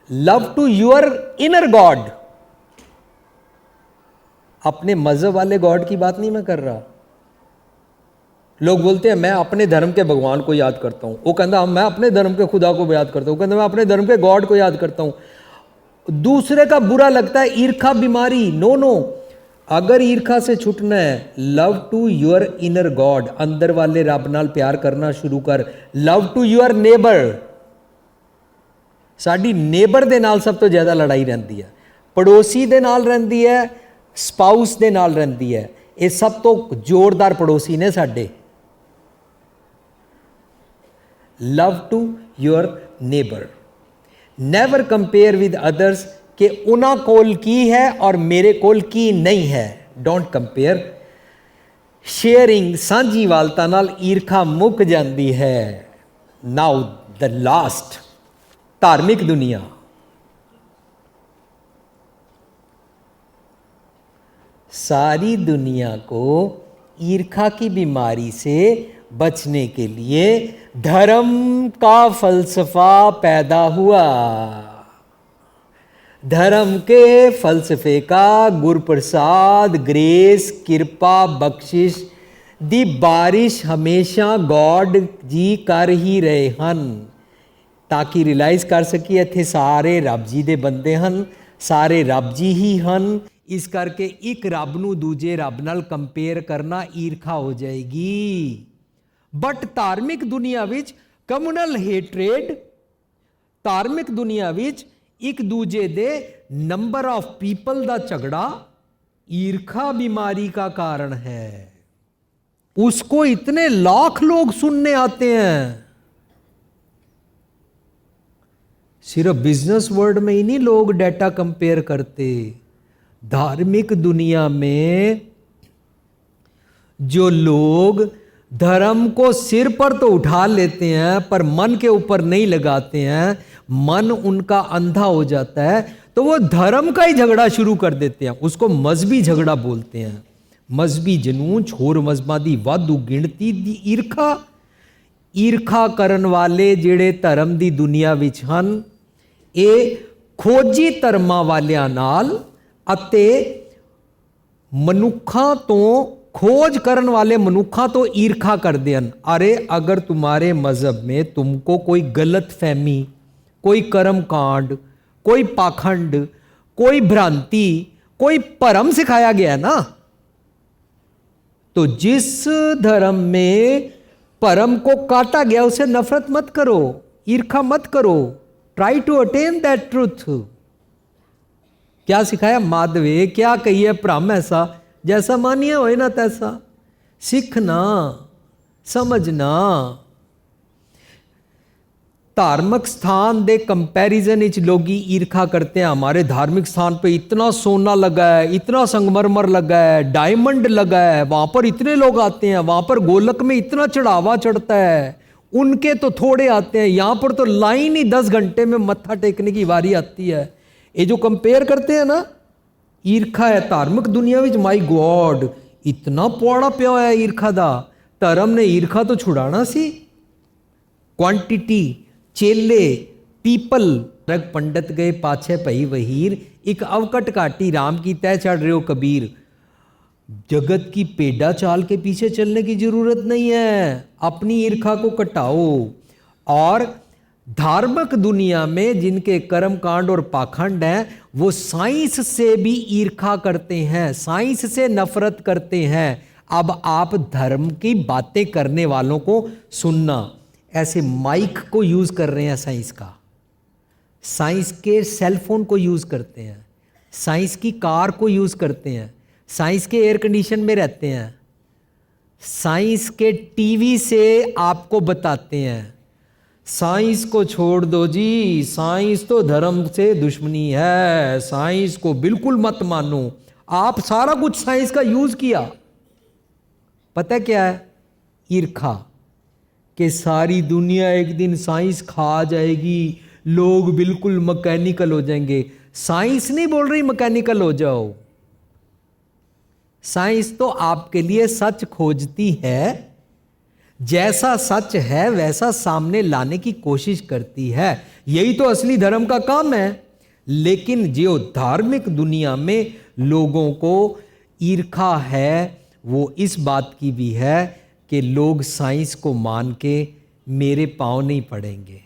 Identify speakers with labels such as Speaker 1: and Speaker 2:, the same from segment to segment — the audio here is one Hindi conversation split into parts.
Speaker 1: Love to your inner god. अपने मजहब वाले गॉड की बात नहीं मैं कर रहा। लोग बोलते हैं मैं अपने धर्म के भगवान को याद करता हूं, वो कहता मैं अपने धर्म के खुदा को याद करता हूं, कहता मैं अपने धर्म के गॉड को याद करता हूं। दूसरे का बुरा लगता है, ईर्खा बीमारी। नो नो, अगर ईर्खा से छुटना है, love to your inner god, अंदर वाले रब नाल प्यार करना शुरू कर। Love to your neighbour. साडी नेबर दे नाल सब तो ज्यादा लड़ाई रहती है, पड़ोसी दे नाल रहती है, स्पाउस दे नाल रहती है। ये सब तो जोरदार पड़ोसी ने साडे। Love to your neighbour. Never compare with others, कि उन्हां कोल की है और मेरे कोल की नहीं है। Don't compare. शेयरिंग, सांझी वालता नाल ईर्खा मुक जाती है। नाउ द लास्ट, धार्मिक दुनिया। सारी दुनिया को ईर्खा की बीमारी से बचने के लिए धर्म का फलसफा पैदा हुआ। धर्म के फलसफे का गुरप्रसाद, ग्रेस, कृपा, बख्शिश दी बारिश हमेशा गॉड जी कर ही रहे हन, ताकि रियलाइज कर सकी इत्थे सारे रब जी दे बंदे हन, सारे रब जी ही हन। इस करके एक रब नूं दूजे रब नाल कंपेयर करना ईर्खा हो जाएगी। बट धार्मिक दुनिया विच कम्युनल हेट्रेड, धार्मिक दुनिया विच एक दूजे दे नंबर ऑफ पीपल दा झगड़ा ईर्खा बीमारी का कारण है। उसको इतने लाख लोग सुनने आते हैं। सिर्फ बिजनेस वर्ल्ड में ही नहीं लोग डाटा कंपेयर करते, धार्मिक दुनिया में जो लोग धर्म को सिर पर तो उठा लेते हैं पर मन के ऊपर नहीं लगाते हैं, मन उनका अंधा हो जाता है, तो वो धर्म का ही झगड़ा शुरू कर देते हैं। उसको मजहबी झगड़ा बोलते हैं। मजहबी जनून, छोर मजहबा दी वाधू गिणती दी ईर्खा। ईर्खा करन वाले जेड़े धर्म दी दुनिया विच हन, ये खोजी धर्मां वालियां नाल अते मनुखा तो खोज करन वाले मनुखा तो ईर्खा करते हैं। अरे अगर तुम्हारे मजहब में तुमको कोई गलत फहमी, कोई कर्म कांड, कोई पाखंड, कोई भ्रांति, कोई भरम सिखाया गया ना, तो जिस धर्म में भरम को काटा गया उसे नफरत मत करो, ईर्खा मत करो। Try to attain that truth. क्या सिखाया माधवे, क्या कहिए भ्रम ऐसा, जैसा मानिए होए ना तैसा। सीखना, समझना। धार्मिक स्थान दे कंपैरिजन इच लोग ईर्खा करते हैं। हमारे धार्मिक स्थान पे इतना सोना लगा है, इतना संगमरमर लगा है, डायमंड लगा है, वहां पर इतने लोग आते हैं, वहां पर गोलक में इतना चढ़ावा चढ़ता है, उनके तो थोड़े आते हैं, यहां पर तो लाइन ही 10 घंटे में मत्था टेकने की बारी आती है। ये जो कंपेयर करते हैं ना, ईर्खा है धार्मिक दुनिया विच। माई गॉड, इतना पौड़ा पिया है ईर्खा दा। धर्म ने ईर्खा तो छुड़ाना सी। क्वांटिटी, चेले, पीपल। रग पंडित गए पाछे भई वहीर, एक अवकट घाटी राम की तय चढ़ रहे हो कबीर। जगत की पेड़ा चाल के पीछे चलने की जरूरत नहीं है, अपनी ईर्खा को कटाओ। और धार्मिक दुनिया में जिनके कर्म कांड और पाखंड हैं, वो साइंस से भी ईर्खा करते हैं, साइंस से नफरत करते हैं। अब आप धर्म की बातें करने वालों को सुनना, ऐसे माइक को यूज कर रहे हैं साइंस का, साइंस के सेलफोन को यूज करते हैं, साइंस की कार को यूज करते हैं, साइंस के एयर कंडीशन में रहते हैं, साइंस के टीवी से आपको बताते हैं। साइंस को छोड़ दो जी, साइंस तो धर्म से दुश्मनी है, साइंस को बिल्कुल मत मानो। आप सारा कुछ साइंस का यूज किया, पता क्या है? ईर्खा। कि सारी दुनिया एक दिन साइंस खा जाएगी, लोग बिल्कुल मैकेनिकल हो जाएंगे। साइंस नहीं बोल रही मैकेनिकल हो जाओ, साइंस तो आपके लिए सच खोजती है, जैसा सच है वैसा सामने लाने की कोशिश करती है। यही तो असली धर्म का काम है। लेकिन जो धार्मिक दुनिया में लोगों को ईर्खा है वो इस बात की भी है कि लोग साइंस को मान के मेरे पाँव नहीं पड़ेंगे,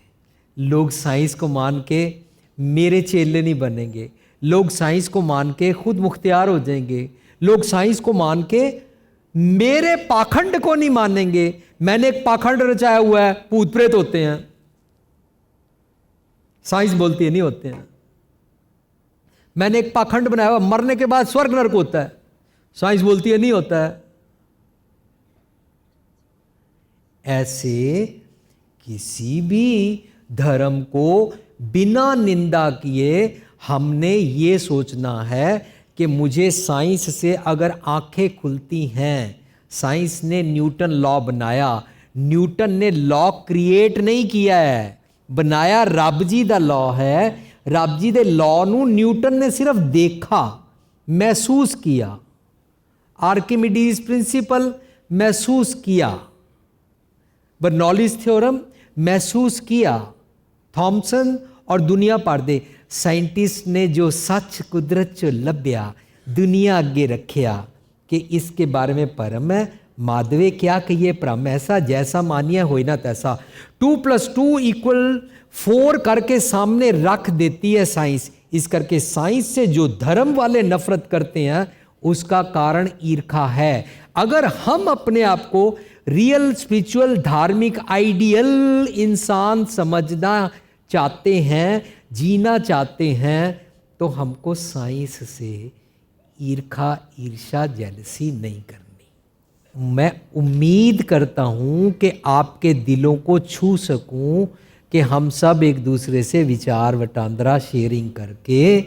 Speaker 1: लोग साइंस को मान के मेरे चेले नहीं बनेंगे, लोग साइंस को मान के खुद मुख्तियार हो जाएंगे, लोग साइंस को मान के मेरे पाखंड को नहीं मानेंगे। मैंने एक पाखंड रचाया हुआ है, भूत प्रेत होते हैं, साइंस बोलती है नहीं होते हैं। मैंने एक पाखंड बनाया हुआ, मरने के बाद स्वर्ग नरक होता है, साइंस बोलती है नहीं होता है। ऐसे किसी भी धर्म को बिना निंदा किए हमने ये सोचना है कि मुझे साइंस से अगर आंखें खुलती हैं, साइंस ने न्यूटन लॉ बनाया, न्यूटन ने लॉ क्रिएट नहीं किया है, बनाया रब जी दा लॉ है। रब जी दे लॉ नू न्यूटन ने सिर्फ देखा, महसूस किया। आर्किमिडीज प्रिंसिपल महसूस किया, बर्नौलीज थ्योरम महसूस किया। थॉमसन और दुनिया भर दे साइंटिस्ट ने जो सच कुदरत चो लभ्या दुनिया अगे रखिया कि इसके बारे में परम है, माधवे क्या कहिए परम ऐसा, जैसा मानिया होई ना तैसा। 2+2 = 4 करके सामने रख देती है साइंस। इस करके साइंस से जो धर्म वाले नफरत करते हैं उसका कारण ईर्खा है। अगर हम अपने आप को रियल स्पिरिचुअल धार्मिक आइडियल इंसान समझना चाहते हैं, जीना चाहते हैं, तो हमको साइंस से ईर्खा, ईर्षा, जेलसी नहीं करनी। मैं उम्मीद करता हूं कि आपके दिलों को छू सकूं कि हम सब एक दूसरे से विचार वटांदरा शेयरिंग करके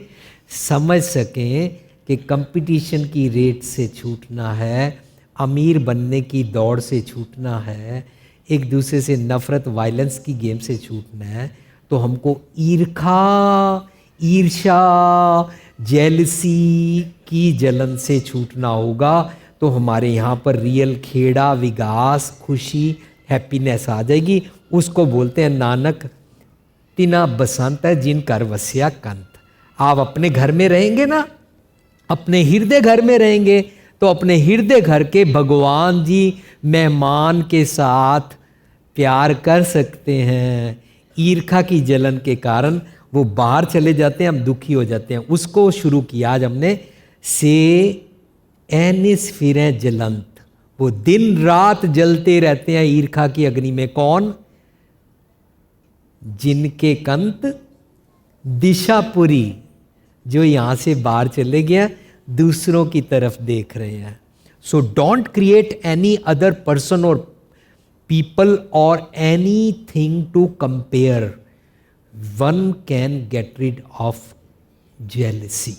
Speaker 1: समझ सकें कि कंपटीशन की रेट से छूटना है, अमीर बनने की दौड़ से छूटना है, एक दूसरे से नफ़रत वायलेंस की गेम से छूटना है। तो हमको ईर्खा, ईर्षा, जेलसी की जलन से छूटना होगा। तो हमारे यहाँ पर रियल खेड़ा, विकास, खुशी, हैप्पीनेस आ जाएगी। उसको बोलते हैं नानक तिना बसंत है जिन कर वस्या कंत। आप अपने घर में रहेंगे ना, अपने हृदय घर में रहेंगे, तो अपने हृदय घर के भगवान जी मेहमान के साथ प्यार कर सकते हैं। ईर्खा की जलन के कारण वो बाहर चले जाते हैं, हम दुखी हो जाते हैं। उसको शुरू किया आज हमने, से एनिस फिरें जलंत। वो दिन रात जलते रहते हैं ईर्खा की अग्नि में। कौन? जिनके कंत दिशापुरी, जो यहां से बाहर चले गया, दूसरों की तरफ देख रहे हैं। So don't create any other person और people or anything to compare. One can get rid of jealousy.